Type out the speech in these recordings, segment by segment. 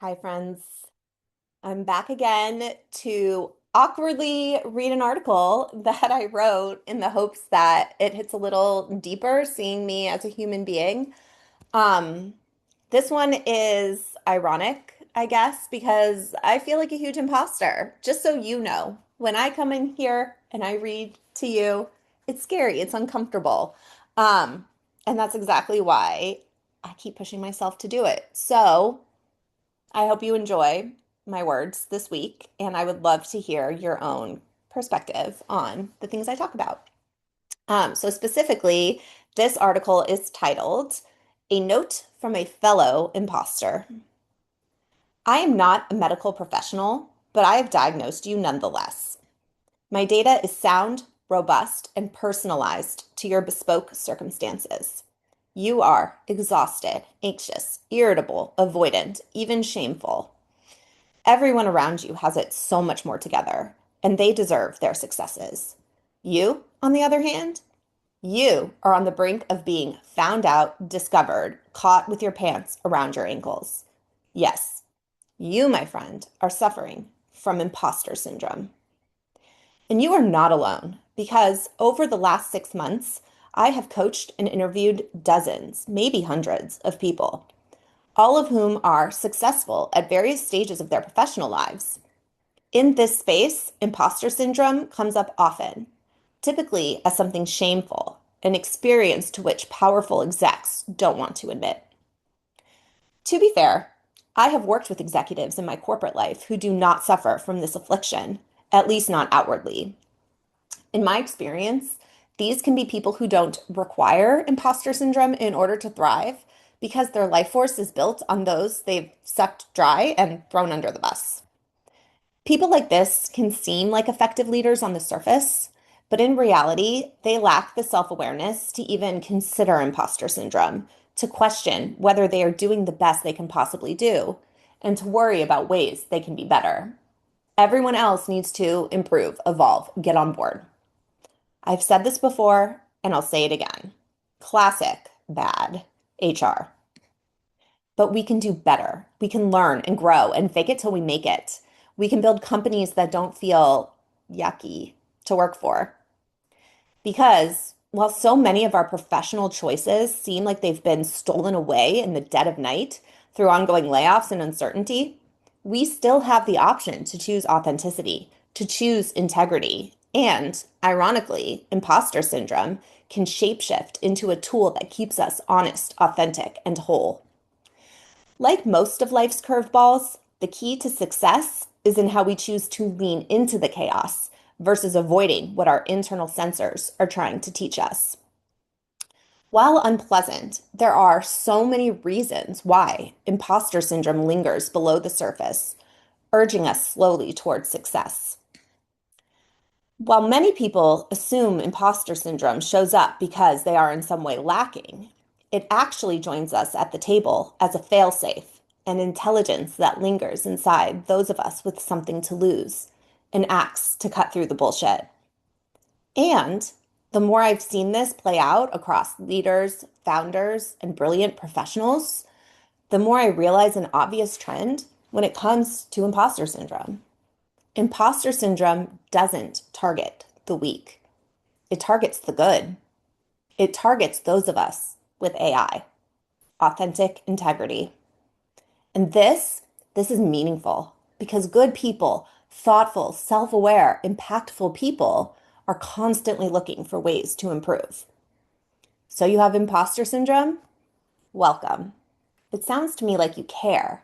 Hi, friends. I'm back again to awkwardly read an article that I wrote in the hopes that it hits a little deeper, seeing me as a human being. Um, this one is ironic, I guess, because I feel like a huge imposter. Just so you know, when I come in here and I read to you, it's scary, it's uncomfortable. Um, and that's exactly why I keep pushing myself to do it. So, I hope you enjoy my words this week, and I would love to hear your own perspective on the things I talk about. So, specifically, this article is titled A Note from a Fellow Imposter. I am not a medical professional, but I have diagnosed you nonetheless. My data is sound, robust, and personalized to your bespoke circumstances. You are exhausted, anxious, irritable, avoidant, even shameful. Everyone around you has it so much more together, and they deserve their successes. You, on the other hand, you are on the brink of being found out, discovered, caught with your pants around your ankles. Yes, you, my friend, are suffering from imposter syndrome. And you are not alone, because over the last 6 months, I have coached and interviewed dozens, maybe hundreds of people, all of whom are successful at various stages of their professional lives. In this space, imposter syndrome comes up often, typically as something shameful, an experience to which powerful execs don't want to admit. To be fair, I have worked with executives in my corporate life who do not suffer from this affliction, at least not outwardly. In my experience, these can be people who don't require imposter syndrome in order to thrive because their life force is built on those they've sucked dry and thrown under the bus. People like this can seem like effective leaders on the surface, but in reality, they lack the self-awareness to even consider imposter syndrome, to question whether they are doing the best they can possibly do, and to worry about ways they can be better. Everyone else needs to improve, evolve, get on board. I've said this before, and I'll say it again. Classic bad HR. But we can do better. We can learn and grow and fake it till we make it. We can build companies that don't feel yucky to work for. Because while so many of our professional choices seem like they've been stolen away in the dead of night through ongoing layoffs and uncertainty, we still have the option to choose authenticity, to choose integrity. And ironically, imposter syndrome can shapeshift into a tool that keeps us honest, authentic, and whole. Like most of life's curveballs, the key to success is in how we choose to lean into the chaos versus avoiding what our internal sensors are trying to teach us. While unpleasant, there are so many reasons why imposter syndrome lingers below the surface, urging us slowly towards success. While many people assume imposter syndrome shows up because they are in some way lacking, it actually joins us at the table as a failsafe, an intelligence that lingers inside those of us with something to lose, an axe to cut through the bullshit. And the more I've seen this play out across leaders, founders, and brilliant professionals, the more I realize an obvious trend when it comes to imposter syndrome. Imposter syndrome doesn't target the weak. It targets the good. It targets those of us with AI, authentic integrity. And this is meaningful because good people, thoughtful, self-aware, impactful people are constantly looking for ways to improve. So you have imposter syndrome? Welcome. It sounds to me like you care.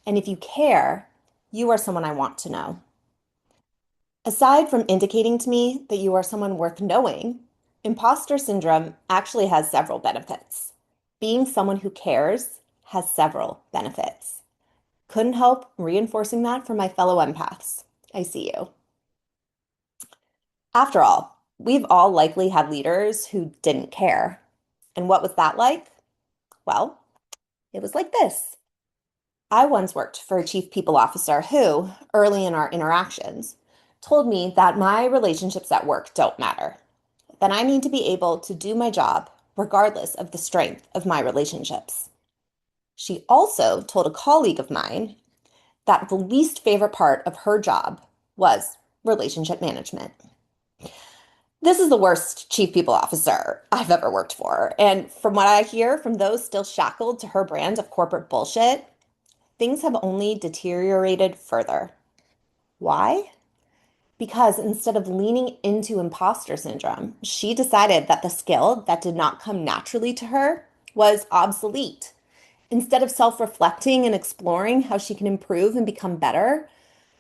And if you care, you are someone I want to know. Aside from indicating to me that you are someone worth knowing, imposter syndrome actually has several benefits. Being someone who cares has several benefits. Couldn't help reinforcing that for my fellow empaths. I see you. After all, we've all likely had leaders who didn't care. And what was that like? Well, it was like this. I once worked for a chief people officer who, early in our interactions, told me that my relationships at work don't matter, that I need to be able to do my job regardless of the strength of my relationships. She also told a colleague of mine that the least favorite part of her job was relationship management. This is the worst chief people officer I've ever worked for. And from what I hear from those still shackled to her brand of corporate bullshit, things have only deteriorated further. Why? Because instead of leaning into imposter syndrome, she decided that the skill that did not come naturally to her was obsolete. Instead of self reflecting and exploring how she can improve and become better,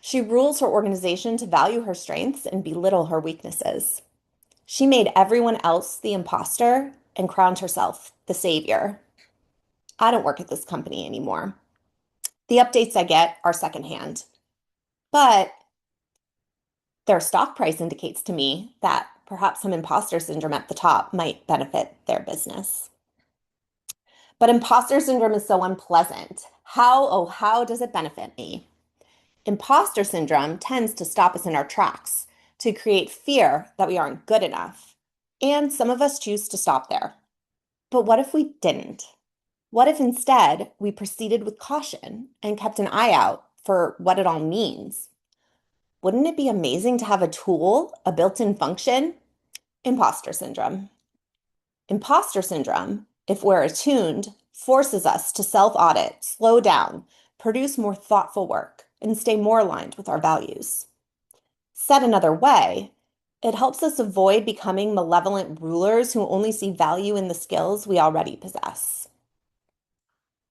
she rules her organization to value her strengths and belittle her weaknesses. She made everyone else the imposter and crowned herself the savior. I don't work at this company anymore. The updates I get are secondhand, but their stock price indicates to me that perhaps some imposter syndrome at the top might benefit their business. But imposter syndrome is so unpleasant. How does it benefit me? Imposter syndrome tends to stop us in our tracks, to create fear that we aren't good enough. And some of us choose to stop there. But what if we didn't? What if instead we proceeded with caution and kept an eye out for what it all means? Wouldn't it be amazing to have a tool, a built-in function? Imposter syndrome. Imposter syndrome, if we're attuned, forces us to self-audit, slow down, produce more thoughtful work, and stay more aligned with our values. Said another way, it helps us avoid becoming malevolent rulers who only see value in the skills we already possess.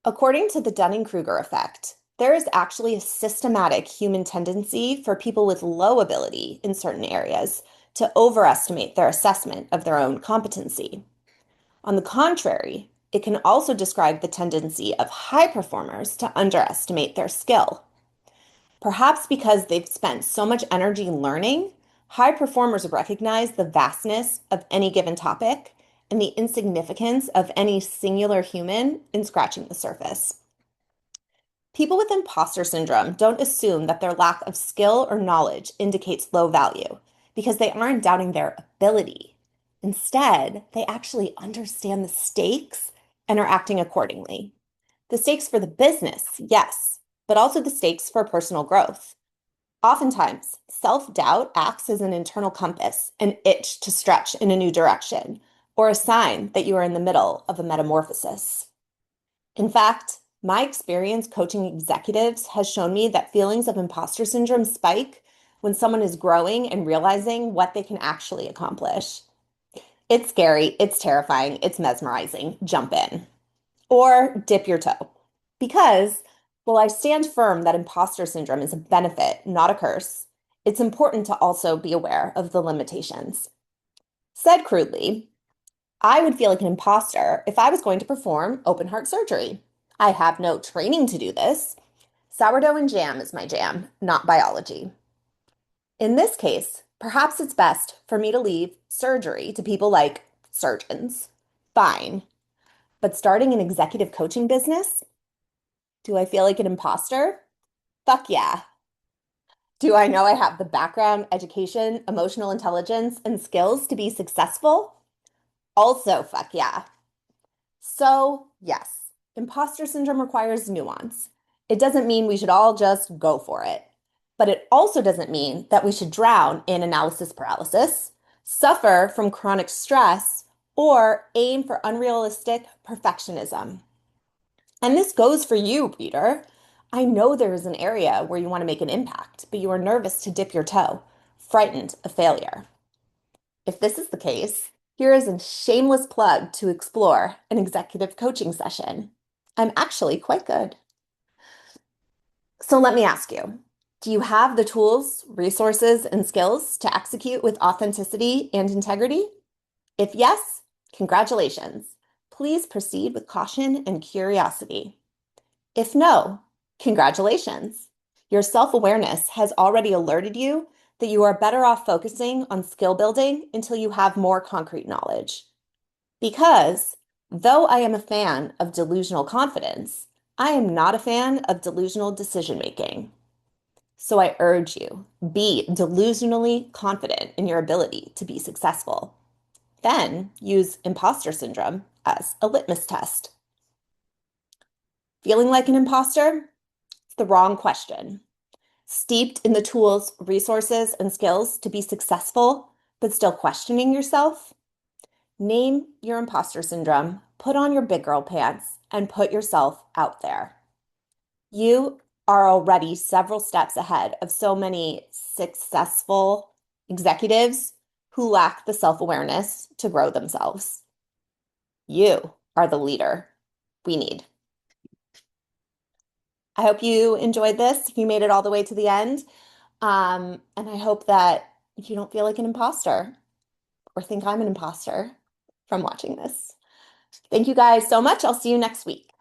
According to the Dunning-Kruger effect, there is actually a systematic human tendency for people with low ability in certain areas to overestimate their assessment of their own competency. On the contrary, it can also describe the tendency of high performers to underestimate their skill. Perhaps because they've spent so much energy learning, high performers recognize the vastness of any given topic and the insignificance of any singular human in scratching the surface. People with imposter syndrome don't assume that their lack of skill or knowledge indicates low value because they aren't doubting their ability. Instead, they actually understand the stakes and are acting accordingly. The stakes for the business, yes, but also the stakes for personal growth. Oftentimes, self-doubt acts as an internal compass, an itch to stretch in a new direction, or a sign that you are in the middle of a metamorphosis. In fact, my experience coaching executives has shown me that feelings of imposter syndrome spike when someone is growing and realizing what they can actually accomplish. It's scary, it's terrifying, it's mesmerizing. Jump in. Or dip your toe. Because while I stand firm that imposter syndrome is a benefit, not a curse, it's important to also be aware of the limitations. Said crudely, I would feel like an imposter if I was going to perform open heart surgery. I have no training to do this. Sourdough and jam is my jam, not biology. In this case, perhaps it's best for me to leave surgery to people like surgeons. Fine. But starting an executive coaching business? Do I feel like an imposter? Fuck yeah. Do I know I have the background, education, emotional intelligence, and skills to be successful? Also, fuck yeah. So, yes, imposter syndrome requires nuance. It doesn't mean we should all just go for it. But it also doesn't mean that we should drown in analysis paralysis, suffer from chronic stress, or aim for unrealistic perfectionism. And this goes for you, reader. I know there is an area where you want to make an impact, but you are nervous to dip your toe, frightened of failure. If this is the case, here is a shameless plug to explore an executive coaching session. I'm actually quite good. So let me ask you, do you have the tools, resources, and skills to execute with authenticity and integrity? If yes, congratulations. Please proceed with caution and curiosity. If no, congratulations. Your self-awareness has already alerted you that you are better off focusing on skill building until you have more concrete knowledge. Because though I am a fan of delusional confidence, I am not a fan of delusional decision making. So I urge you, be delusionally confident in your ability to be successful. Then use imposter syndrome as a litmus test. Feeling like an imposter? It's the wrong question. Steeped in the tools, resources, and skills to be successful, but still questioning yourself? Name your imposter syndrome, put on your big girl pants, and put yourself out there. You are already several steps ahead of so many successful executives who lack the self-awareness to grow themselves. You are the leader we need. I hope you enjoyed this, if you made it all the way to the end. And I hope that you don't feel like an imposter or think I'm an imposter from watching this. Thank you guys so much. I'll see you next week.